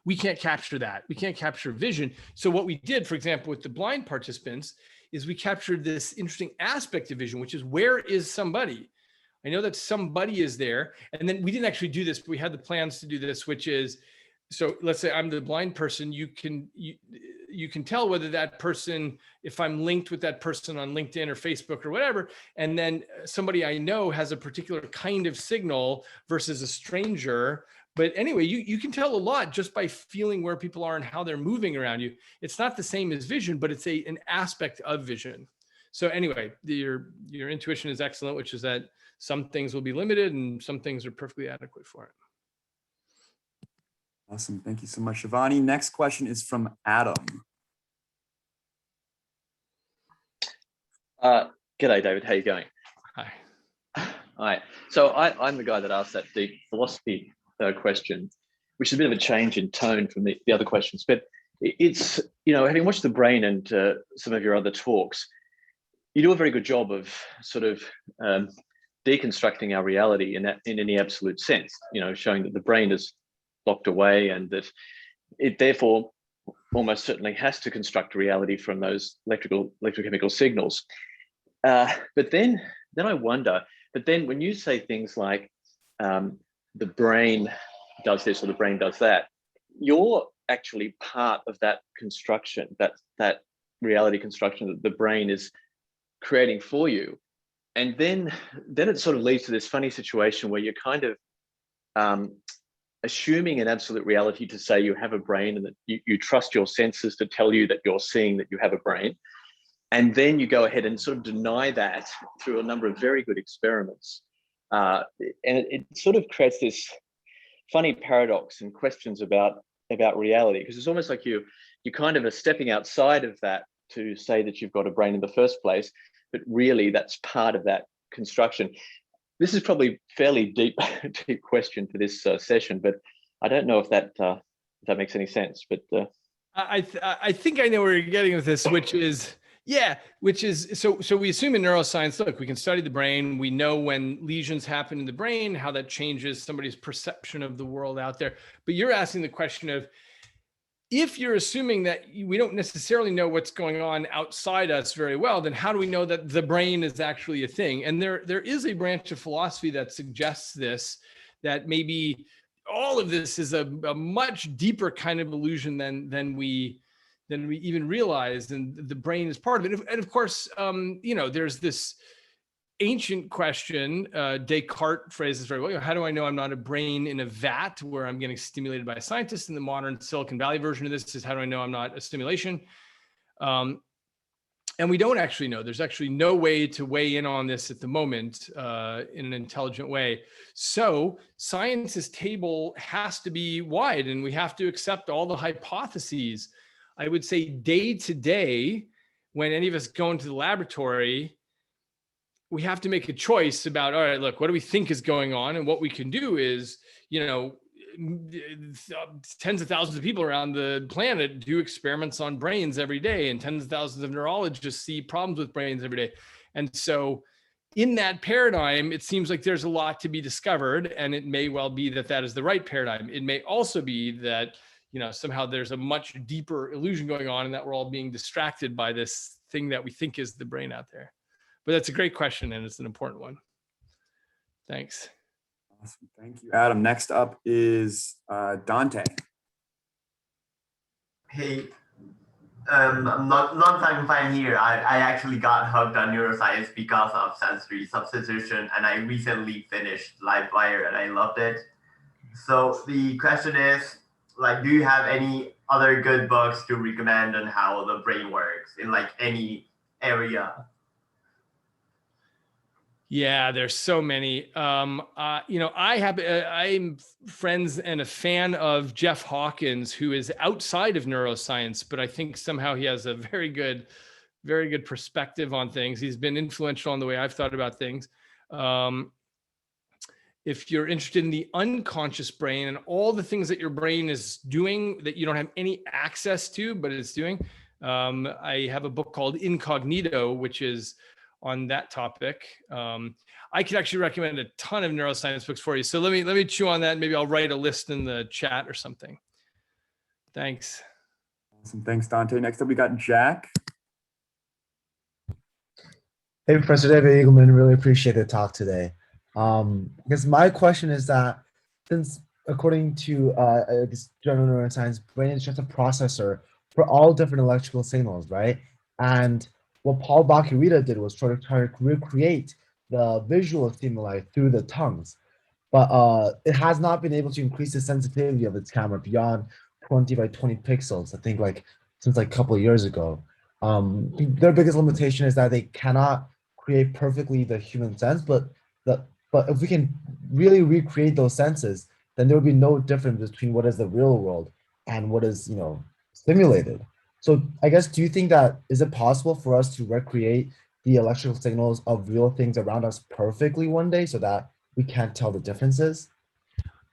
we can't capture that. We can't capture vision. So what we did, for example, with the blind participants, is we captured this interesting aspect of vision, which is, where is somebody? I know that somebody is there. And then we didn't actually do this, but we had the plans to do this, which is, so let's say I'm the blind person, you can tell whether that person, if I'm linked with that person on LinkedIn or Facebook or whatever, and then somebody I know has a particular kind of signal versus a stranger. But anyway, you can tell a lot just by feeling where people are and how they're moving around you. It's not the same as vision, but it's an aspect of vision. So anyway, your intuition is excellent, which is that some things will be limited and some things are perfectly adequate for it. Awesome. Thank you so much, Shivani. Next question is from Adam. G'day, David. How you going? Hi. Hi. So I'm the guy that asked that deep philosophy question, which is a bit of a change in tone from the other questions. But it's, having watched the brain and some of your other talks, you do a very good job of sort of deconstructing our reality in any absolute sense, showing that the brain is locked away and that it therefore almost certainly has to construct a reality from those electrochemical signals. But then I wonder, when you say things like the brain does this or the brain does that, you're actually part of that construction, that reality construction that the brain is creating for you. And then it sort of leads to this funny situation where you're kind of assuming an absolute reality to say you have a brain and that you trust your senses to tell you that you're seeing that you have a brain. And then you go ahead and sort of deny that through a number of very good experiments. And it sort of creates this funny paradox and questions about reality, because it's almost like you kind of are stepping outside of that to say that you've got a brain in the first place, but really that's part of that construction. This is probably fairly deep question for this session, but I don't know if that makes any sense. But I think I know where you're getting with this, which is so we assume in neuroscience, look, we can study the brain. We know when lesions happen in the brain, how that changes somebody's perception of the world out there. But you're asking the question of, if you're assuming that we don't necessarily know what's going on outside us very well, then how do we know that the brain is actually a thing? And there is a branch of philosophy that suggests this, that maybe all of this is a much deeper kind of illusion than we even realize, and the brain is part of it. And of course, there's this ancient question, Descartes phrases very well, how do I know I'm not a brain in a vat where I'm getting stimulated by a scientist? And the modern Silicon Valley version of this is, how do I know I'm not a simulation? And we don't actually know. There's actually no way to weigh in on this at the moment in an intelligent way. So science's table has to be wide, and we have to accept all the hypotheses. I would say day to day, when any of us go into the laboratory, we have to make a choice about, all right, look, what do we think is going on? And what we can do is, tens of thousands of people around the planet do experiments on brains every day, and tens of thousands of neurologists see problems with brains every day. And so in that paradigm, it seems like there's a lot to be discovered, and it may well be that that is the right paradigm. It may also be that, somehow there's a much deeper illusion going on, and that we're all being distracted by this thing that we think is the brain out there. But that's a great question, and it's an important one. Thanks. Awesome. Thank you, Adam. Next up is Dante. Hey, long time fine here. I actually got hooked on neuroscience because of sensory substitution, and I recently finished Livewire, and I loved it. So the question is, do you have any other good books to recommend on how the brain works in any area? Yeah, there's so many. I'm friends and a fan of Jeff Hawkins, who is outside of neuroscience, but I think somehow he has a very good perspective on things. He's been influential on the way I've thought about things. If you're interested in the unconscious brain and all the things that your brain is doing that you don't have any access to, but it's doing, I have a book called Incognito, which is on that topic. I could actually recommend a ton of neuroscience books for you. So let me chew on that. Maybe I'll write a list in the chat or something. Thanks. Awesome. Thanks, Dante. Next up, we got Jack. Hey, Professor David Eagleman, really appreciate the talk today. I guess my question is that, since according to general neuroscience, brain is just a processor for all different electrical signals, right? And what Paul Bach-y-Rita did was try to recreate the visual stimuli through the tongues, but it has not been able to increase the sensitivity of its camera beyond 20 by 20 pixels, I think since a couple of years ago. Their biggest limitation is that they cannot create perfectly the human sense, but if we can really recreate those senses, then there will be no difference between what is the real world and what is, simulated. So I guess, do you think that, is it possible for us to recreate the electrical signals of real things around us perfectly one day so that we can't tell the differences?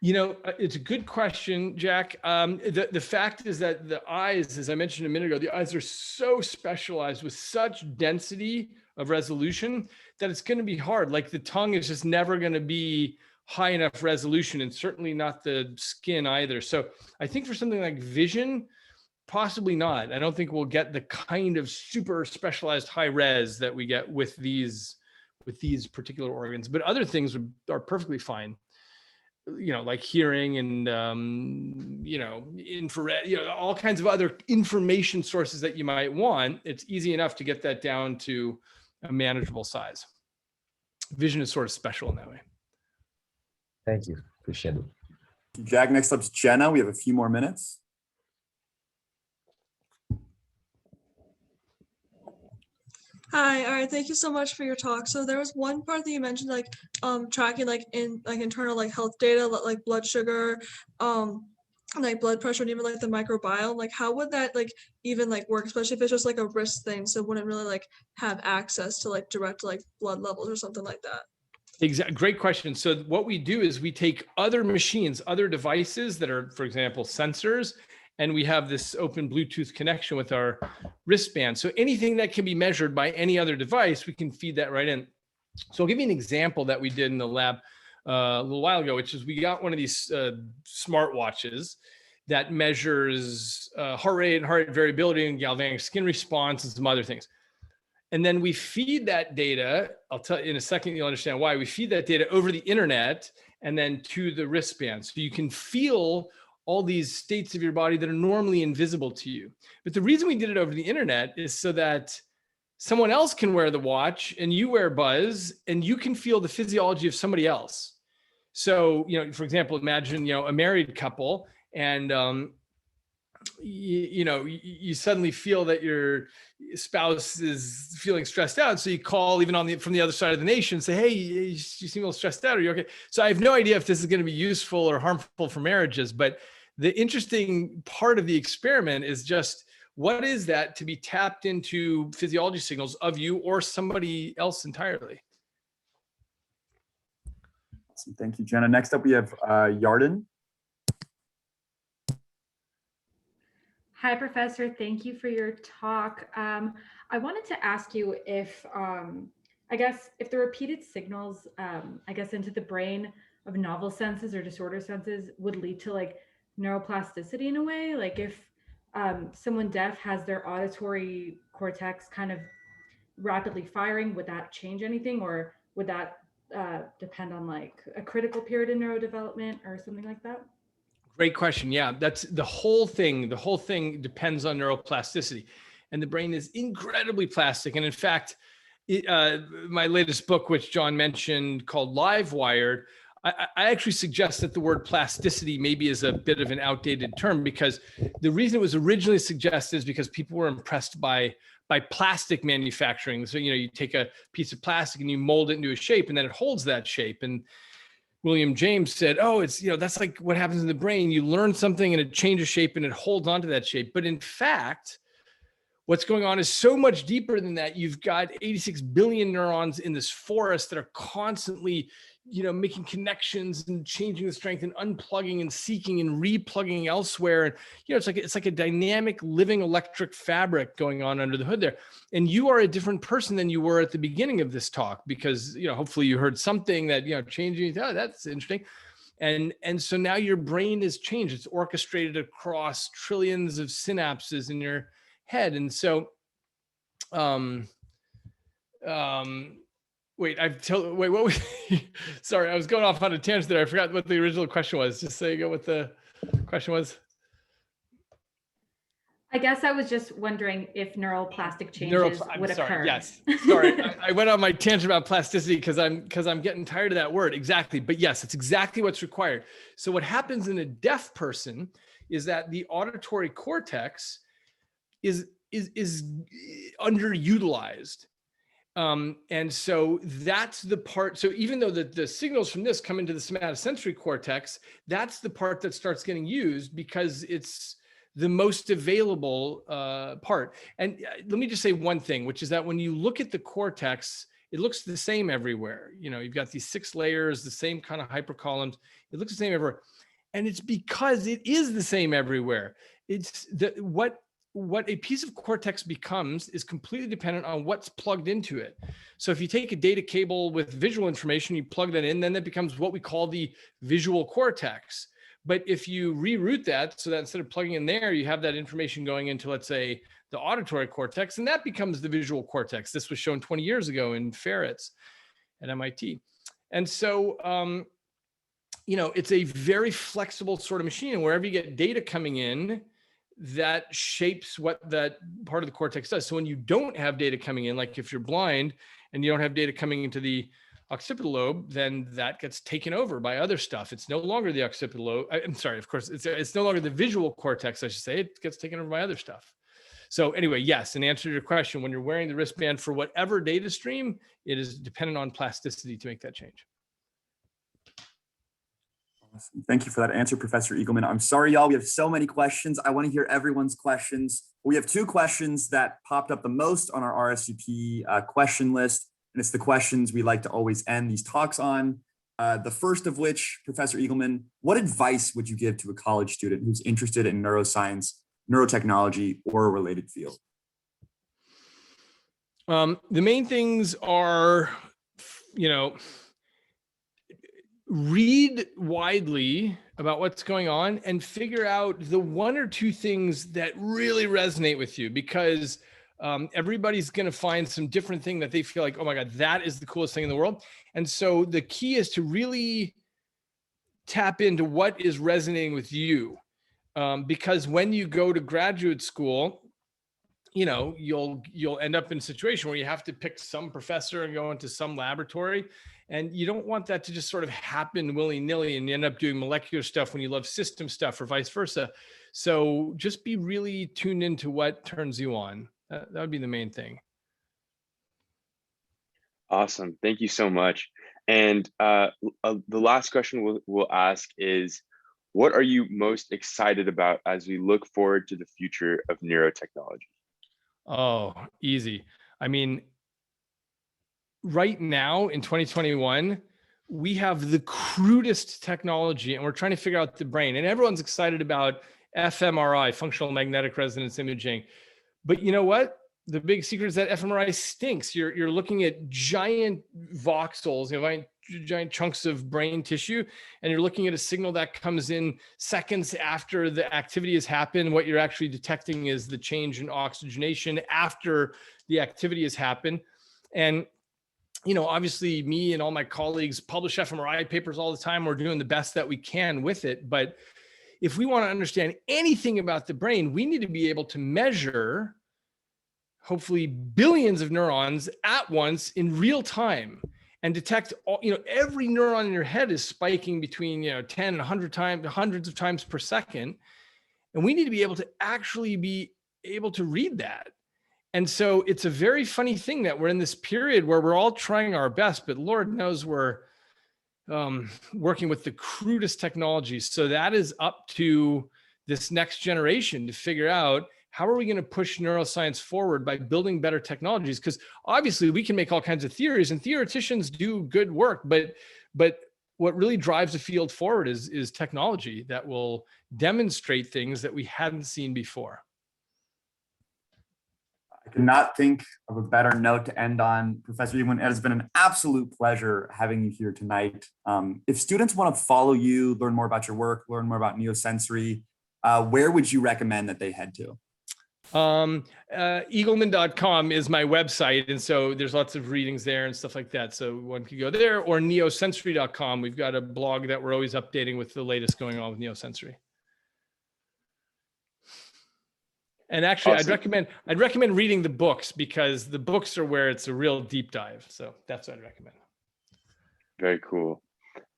It's a good question, Jack. The fact is that the eyes, as I mentioned a minute ago, the eyes are so specialized with such density of resolution that it's going to be hard. Like the tongue is just never going to be high enough resolution, and certainly not the skin either. So I think for something like vision, possibly not. I don't think we'll get the kind of super specialized high res that we get with these particular organs, but other things are perfectly fine. Like hearing and, infrared, all kinds of other information sources that you might want. It's easy enough to get that down to a manageable size. Vision is sort of special in that way. Thank you. Appreciate it. Jack, next up is Jenna. We have a few more minutes. Hi, all right, thank you so much for your talk. So there was one part that you mentioned, tracking internal health data, like blood sugar, blood pressure, and even the microbiome. How would that even work, especially if it's just a wrist thing, so it wouldn't really have access to direct blood levels or something like that? Exactly. Great question. So what we do is we take other machines, other devices that are, for example, sensors, and we have this open Bluetooth connection with our wristband. So anything that can be measured by any other device, we can feed that right in. So I'll give you an example that we did in the lab a little while ago, which is we got one of these smartwatches that measures heart rate and heart rate variability and galvanic skin response and some other things. And then we feed that data, I'll tell you in a second, you'll understand why. We feed that data over the internet and then to the wristband. So you can feel all these states of your body that are normally invisible to you. But the reason we did it over the internet is so that someone else can wear the watch and you wear Buzz and you can feel the physiology of somebody else. So, for example, imagine, a married couple and, you suddenly feel that your spouse is feeling stressed out. So you call even from the other side of the nation, say, hey, you seem a little stressed out. Are you okay? So I have no idea if this is going to be useful or harmful for marriages, but the interesting part of the experiment is just what is that to be tapped into physiology signals of you or somebody else entirely. Awesome. Thank you, Jenna. Next up, we have Yarden. Hi, Professor. Thank you for your talk. I wanted to ask you if, I guess, if the repeated signals, I guess, into the brain of novel senses or disorder senses would lead to like neuroplasticity in a way, like if someone deaf has their auditory cortex kind of rapidly firing, would that change anything, or would that depend on like a critical period in neurodevelopment or something like that? Great question. Yeah, that's the whole thing. The whole thing depends on neuroplasticity, and the brain is incredibly plastic. And in fact, my latest book, which John mentioned, called Live Wired, I actually suggest that the word plasticity maybe is a bit of an outdated term, because the reason it was originally suggested is because people were impressed by plastic manufacturing. So, you take a piece of plastic and you mold it into a shape and then it holds that shape. And William James said, oh, it's, that's like what happens in the brain. You learn something and it changes shape and it holds onto that shape. But in fact, what's going on is so much deeper than that. You've got 86 billion neurons in this forest that are constantly, making connections and changing the strength and unplugging and seeking and replugging elsewhere. And, it's like a dynamic living electric fabric going on under the hood there. And you are a different person than you were at the beginning of this talk, because, hopefully you heard something that, changed you. Oh, that's interesting. And so now your brain is changed. It's orchestrated across trillions of synapses in your head. And so, wait, what was, sorry, I was going off on a tangent there. I forgot what the original question was. Just say again what the question was. I guess I was just wondering if neuroplastic changes would occur. Yes, sorry, I went on my tangent about plasticity because I'm getting tired of that word. Exactly, but yes, it's exactly what's required. So what happens in a deaf person is that the auditory cortex is underutilized. And so that's the part. So even though the signals from this come into the somatosensory cortex, that's the part that starts getting used because it's the most available part. And let me just say one thing, which is that when you look at the cortex, it looks the same everywhere. You've got these 6 layers, the same kind of hypercolumns. It looks the same everywhere. And it's because it is the same everywhere. It's what a piece of cortex becomes is completely dependent on what's plugged into it. So if you take a data cable with visual information, you plug that in, then that becomes what we call the visual cortex. But if you reroute that so that instead of plugging in there, you have that information going into, let's say, the auditory cortex, and that becomes the visual cortex. This was shown 20 years ago in ferrets at MIT. And so, it's a very flexible sort of machine, and wherever you get data coming in, that shapes what that part of the cortex does. So when you don't have data coming in, like if you're blind and you don't have data coming into the occipital lobe, then that gets taken over by other stuff. It's no longer the occipital lobe. I'm sorry, of course, it's no longer the visual cortex, I should say. It gets taken over by other stuff. So anyway, yes, in answer to your question, when you're wearing the wristband for whatever data stream, it is dependent on plasticity to make that change. Awesome. Thank you for that answer, Professor Eagleman. I'm sorry, y'all, we have so many questions. I want to hear everyone's questions. We have 2 questions that popped up the most on our RSVP question list, and it's the questions we like to always end these talks on. The first of which, Professor Eagleman, what advice would you give to a college student who's interested in neuroscience, neurotechnology, or a related field? The main things are, read widely about what's going on and figure out the one or two things that really resonate with you, because everybody's going to find some different thing that they feel like, oh my God, that is the coolest thing in the world. And so the key is to really tap into what is resonating with you. Because when you go to graduate school, you know, you'll end up in a situation where you have to pick some professor and go into some laboratory, and you don't want that to just sort of happen willy-nilly and you end up doing molecular stuff when you love system stuff or vice versa. So just be really tuned into what turns you on. That would be the main thing. Awesome. Thank you so much. And the last question we'll ask is, what are you most excited about as we look forward to the future of neurotechnology? Oh, easy. I mean, right now in 2021, we have the crudest technology and we're trying to figure out the brain, and everyone's excited about fMRI, functional magnetic resonance imaging. But you know what? The big secret is that fMRI stinks. You're looking at giant voxels, you know, giant chunks of brain tissue, and you're looking at a signal that comes in seconds after the activity has happened. What you're actually detecting is the change in oxygenation after the activity has happened. And you know, obviously me and all my colleagues publish fMRI papers all the time. We're doing the best that we can with it. But if we want to understand anything about the brain, we need to be able to measure hopefully billions of neurons at once in real time and detect all, you know, every neuron in your head is spiking between, you know, 10 and 100 times, hundreds of times per second. And we need to be able to actually be able to read that. And so it's a very funny thing that we're in this period where we're all trying our best, but Lord knows we're working with the crudest technologies. So that is up to this next generation to figure out, how are we going to push neuroscience forward by building better technologies? Because obviously we can make all kinds of theories and theoreticians do good work, but what really drives the field forward is technology that will demonstrate things that we hadn't seen before. I cannot think of a better note to end on. Professor Eagleman, it has been an absolute pleasure having you here tonight. If students want to follow you, learn more about your work, learn more about Neosensory, where would you recommend that they head to? Eagleman.com is my website. And so there's lots of readings there and stuff like that. So one could go there, or neosensory.com. We've got a blog that we're always updating with the latest going on with Neosensory. And actually, awesome. I'd recommend reading the books, because the books are where it's a real deep dive. So that's what I'd recommend. Very cool.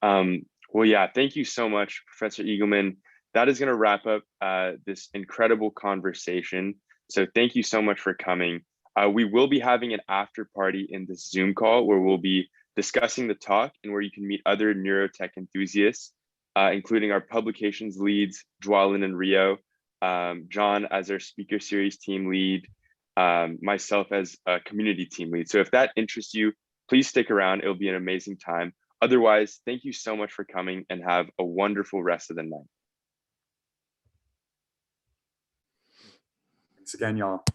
Well, yeah, thank you so much, Professor Eagleman. That is going to wrap up this incredible conversation. So thank you so much for coming. We will be having an after party in this Zoom call where we'll be discussing the talk and where you can meet other neurotech enthusiasts, including our publications leads, Dwalin and Rio, John as our speaker series team lead, myself as a community team lead. So if that interests you, please stick around. It'll be an amazing time. Otherwise, thank you so much for coming and have a wonderful rest of the night. Thanks again, y'all.